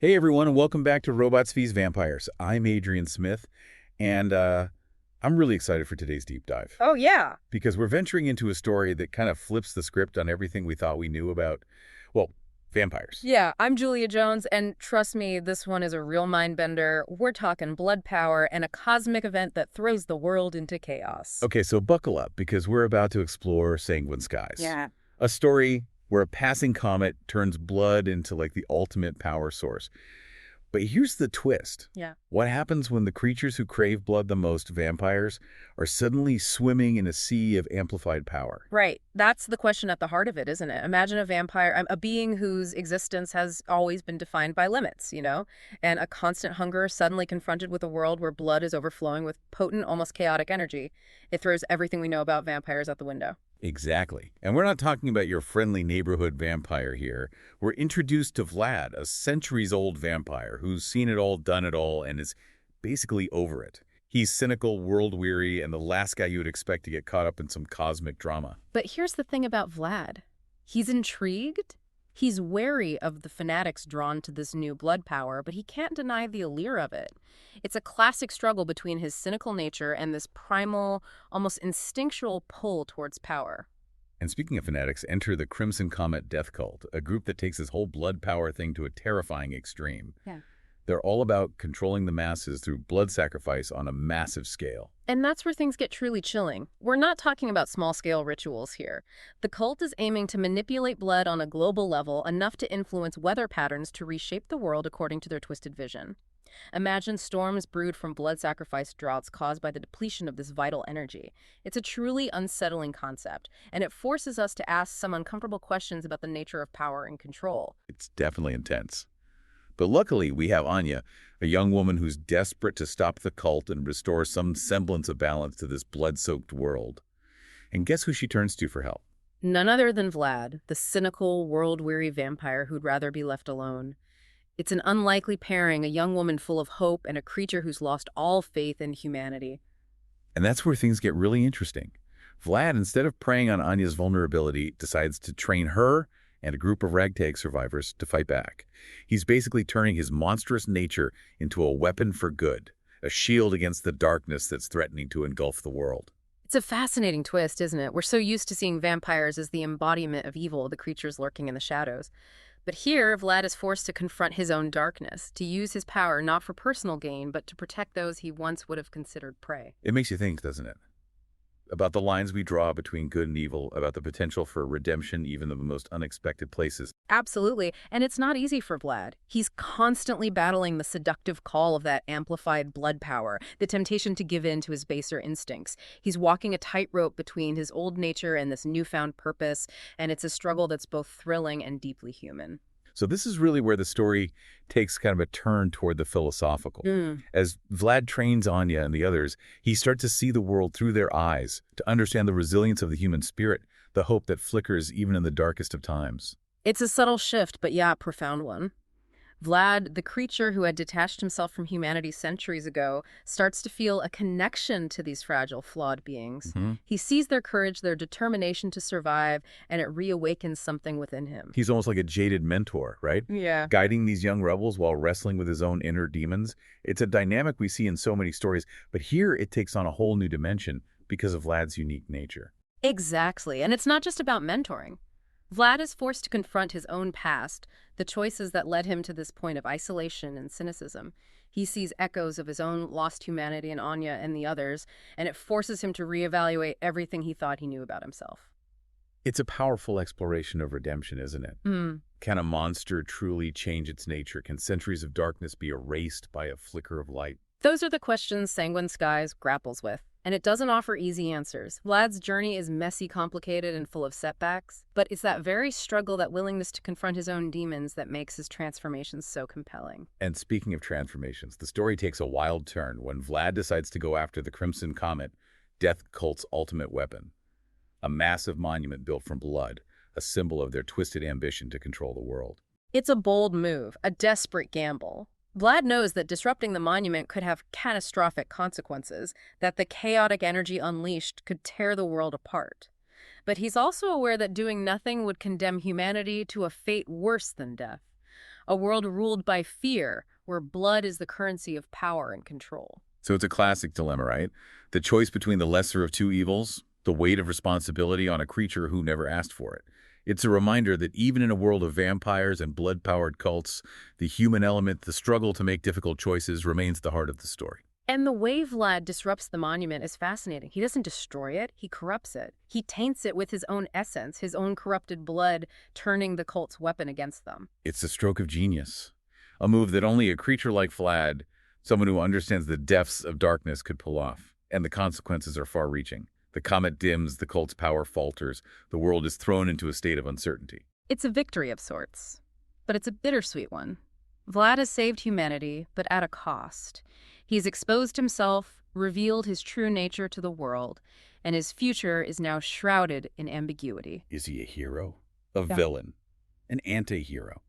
Hey everyone, and welcome back to Robots vs. Vampires. I'm Adrian Smith, and I'm really excited for today's deep dive Oh, yeah. because we're venturing into a story that kind of flips the script on everything we thought we knew about, well, vampires. Yeah, I'm Julia Jones, and trust me, this one is a real mind bender. We're talking blood power and a cosmic event that throws the world into chaos. Okay, so buckle up because we're about to explore Sanguine Skies, Yeah. a story where a passing comet turns blood into like the ultimate power source. But here's the twist. Yeah. What happens when the creatures who crave blood the most, vampires, are suddenly swimming in a sea of amplified power? Right. That's the question at the heart of it, isn't it? Imagine a vampire, a being whose existence has always been defined by limits, and a constant hunger suddenly confronted with a world where blood is overflowing with potent, almost chaotic energy. It throws everything we know about vampires out the window. Exactly. And we're not talking about your friendly neighborhood vampire here. We're introduced to Vlad, a centuries-old vampire who's seen it all, done it all, and is basically over it. He's cynical, world-weary, and the last guy you would expect to get caught up in some cosmic drama. But here's the thing about Vlad. He's intrigued. He's wary of the fanatics drawn to this new blood power, but he can't deny the allure of it. It's a classic struggle between his cynical nature and this primal, almost instinctual pull towards power. And speaking of fanatics, enter the Crimson Comet Death Cult, a group that takes this whole blood power thing to a terrifying extreme. Yeah. They're all about controlling the masses through blood sacrifice on a massive scale. And that's where things get truly chilling. We're not talking about small-scale rituals here. The cult is aiming to manipulate blood on a global level enough to influence weather patterns to reshape the world according to their twisted vision. Imagine storms brewed from blood sacrifice droughts caused by the depletion of this vital energy. It's a truly unsettling concept, and it forces us to ask some uncomfortable questions about the nature of power and control. It's definitely intense. But luckily, we have Anya, a young woman who's desperate to stop the cult and restore some semblance of balance to this blood-soaked world. And guess who she turns to for help? None other than Vlad, the cynical, world-weary vampire who'd rather be left alone. It's an unlikely pairing, a young woman full of hope and a creature who's lost all faith in humanity. And that's where things get really interesting. Vlad, instead of preying on Anya's vulnerability, decides to train her and a group of ragtag survivors to fight back. He's basically turning his monstrous nature into a weapon for good, a shield against the darkness that's threatening to engulf the world. It's a fascinating twist, isn't it? We're so used to seeing vampires as the embodiment of evil, the creatures lurking in the shadows. But here, Vlad is forced to confront his own darkness, to use his power not for personal gain, but to protect those he once would have considered prey. It makes you think, doesn't it? About the lines we draw between good and evil, about the potential for redemption even in the most unexpected places. Absolutely. And it's not easy for Vlad. He's constantly battling the seductive call of that amplified blood power, the temptation to give in to his baser instincts. He's walking a tightrope between his old nature and this newfound purpose, and it's a struggle that's both thrilling and deeply human. So this is really where the story takes kind of a turn toward the philosophical. As Vlad trains Anya and the others, he starts to see the world through their eyes, to understand the resilience of the human spirit, the hope that flickers even in the darkest of times. It's a subtle shift, but yeah, a profound one. Vlad, the creature who had detached himself from humanity centuries ago, starts to feel a connection to these fragile, flawed beings. He sees their courage, their determination to survive, and it reawakens something within him. He's almost like a jaded mentor, right? Yeah. Guiding these young rebels while wrestling with his own inner demons. It's a dynamic we see in so many stories, but here it takes on a whole new dimension because of Vlad's unique nature. Exactly. And it's not just about mentoring. Vlad is forced to confront his own past, the choices that led him to this point of isolation and cynicism. He sees echoes of his own lost humanity in Anya and the others, and it forces him to reevaluate everything he thought he knew about himself. It's a powerful exploration of redemption, isn't it? Can a monster truly change its nature? Can centuries of darkness be erased by a flicker of light? Those are the questions Sanguine Skies grapples with, and it doesn't offer easy answers. Vlad's journey is messy, complicated, and full of setbacks, but it's that very struggle, that willingness to confront his own demons, that makes his transformations so compelling. And speaking of transformations, the story takes a wild turn when Vlad decides to go after the Crimson Comet, Death Cult's ultimate weapon. A massive monument built from blood, a symbol of their twisted ambition to control the world. It's a bold move, a desperate gamble. Vlad knows that disrupting the monument could have catastrophic consequences, that the chaotic energy unleashed could tear the world apart. But he's also aware that doing nothing would condemn humanity to a fate worse than death. A world ruled by fear, where blood is the currency of power and control. So it's a classic dilemma, right? The choice between the lesser of two evils, the weight of responsibility on a creature who never asked for it. It's a reminder that even in a world of vampires and blood-powered cults, the human element, the struggle to make difficult choices, remains the heart of the story. And the way Vlad disrupts the monument is fascinating. He doesn't destroy it, he corrupts it. He taints it with his own essence, his own corrupted blood, turning the cult's weapon against them. It's a stroke of genius, a move that only a creature like Vlad, someone who understands the depths of darkness, could pull off. And the consequences are far-reaching. The comet dims, the cult's power falters, the world is thrown into a state of uncertainty. It's a victory of sorts, but it's a bittersweet one. Vlad has saved humanity, but at a cost. He's exposed himself, revealed his true nature to the world, and his future is now shrouded in ambiguity. Is he a hero? A villain? An anti-hero?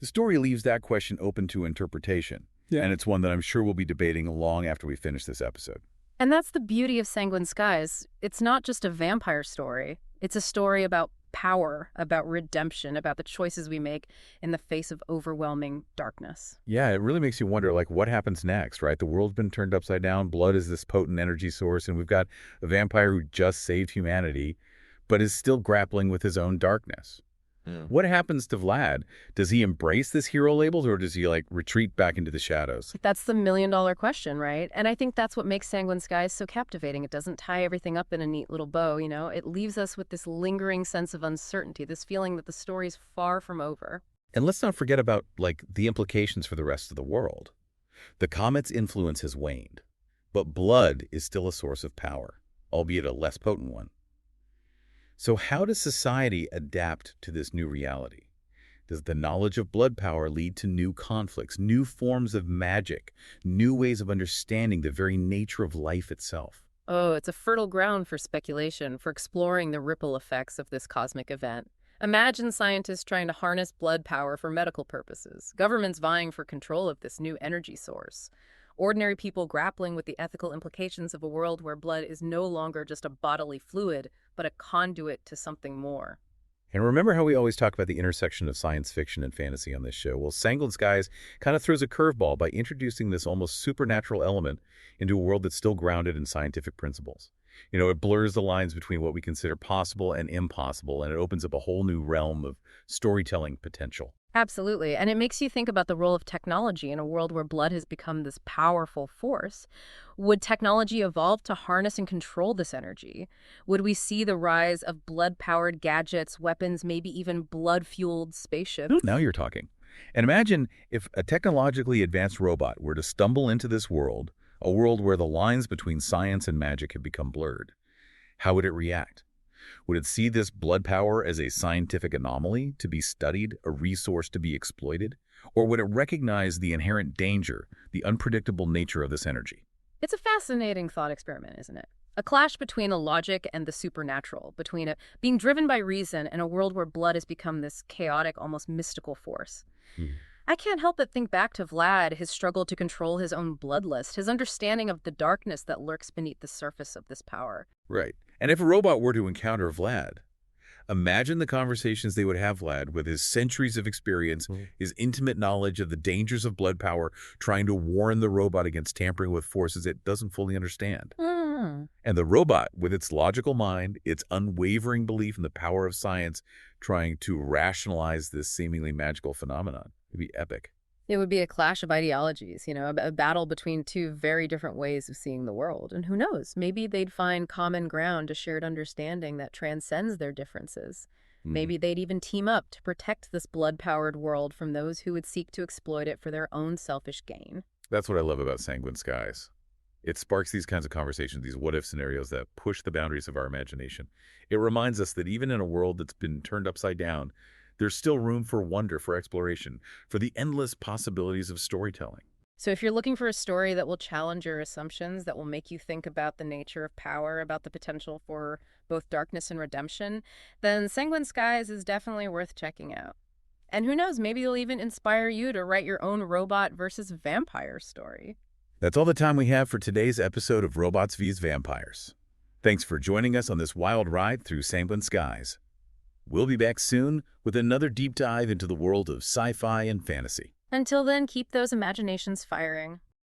The story leaves that question open to interpretation, and it's one that I'm sure we'll be debating long after we finish this episode. And that's the beauty of Sanguine Skies. It's not just a vampire story. It's a story about power, about redemption, about the choices we make in the face of overwhelming darkness. Yeah, it really makes you wonder, like, what happens next, right? The world's been turned upside down. Blood is this potent energy source, and we've got a vampire who just saved humanity, but is still grappling with his own darkness. What happens to Vlad? Does he embrace this hero label, or does he, like, retreat back into the shadows? That's the million-dollar question, right? And I think that's what makes Sanguine Skies so captivating. It doesn't tie everything up in a neat little bow, you know? It leaves us with this lingering sense of uncertainty, this feeling that the story's far from over. And let's not forget about, like, the implications for the rest of the world. The comet's influence has waned, but blood is still a source of power, albeit a less potent one. So how does society adapt to this new reality? Does the knowledge of blood power lead to new conflicts, new forms of magic, new ways of understanding the very nature of life itself? Oh, it's a fertile ground for speculation, for exploring the ripple effects of this cosmic event. Imagine scientists trying to harness blood power for medical purposes, governments vying for control of this new energy source, ordinary people grappling with the ethical implications of a world where blood is no longer just a bodily fluid, but a conduit to something more. And remember how we always talk about the intersection of science fiction and fantasy on this show? Well, Sanguine Skies kind of throws a curveball by introducing this almost supernatural element into a world that's still grounded in scientific principles. You know, it blurs the lines between what we consider possible and impossible, and it opens up a whole new realm of storytelling potential. Absolutely. And it makes you think about the role of technology in a world where blood has become this powerful force. Would technology evolve to harness and control this energy? Would we see the rise of blood-powered gadgets, weapons, maybe even blood-fueled spaceships? Now you're talking. And imagine if a technologically advanced robot were to stumble into this world, a world where the lines between science and magic have become blurred. How would it react? Would it see this blood power as a scientific anomaly to be studied, a resource to be exploited? Or would it recognize the inherent danger, the unpredictable nature of this energy? It's a fascinating thought experiment, isn't it? A clash between a logic and the supernatural, between it being driven by reason and a world where blood has become this chaotic, almost mystical force. I can't help but think back to Vlad, his struggle to control his own bloodlust, his understanding of the darkness that lurks beneath the surface of this power. Right. And if a robot were to encounter Vlad, imagine the conversations they would have, Vlad, with his centuries of experience, his intimate knowledge of the dangers of blood power, trying to warn the robot against tampering with forces it doesn't fully understand. And the robot, with its logical mind, its unwavering belief in the power of science, trying to rationalize this seemingly magical phenomenon. It'd be epic. It would be a clash of ideologies, you know, a battle between two very different ways of seeing the world. And who knows, maybe they'd find common ground, a shared understanding that transcends their differences. Maybe they'd even team up to protect this blood-powered world from those who would seek to exploit it for their own selfish gain. That's what I love about Sanguine Skies. It sparks these kinds of conversations, these what-if scenarios that push the boundaries of our imagination. It reminds us that even in a world that's been turned upside down, there's still room for wonder, for exploration, for the endless possibilities of storytelling. So if you're looking for a story that will challenge your assumptions, that will make you think about the nature of power, about the potential for both darkness and redemption, then Sanguine Skies is definitely worth checking out. And who knows, maybe it'll even inspire you to write your own robot versus vampire story. That's all the time we have for today's episode of Robots vs. Vampires. Thanks for joining us on this wild ride through Sanguine Skies. We'll be back soon with another deep dive into the world of sci-fi and fantasy. Until then, keep those imaginations firing.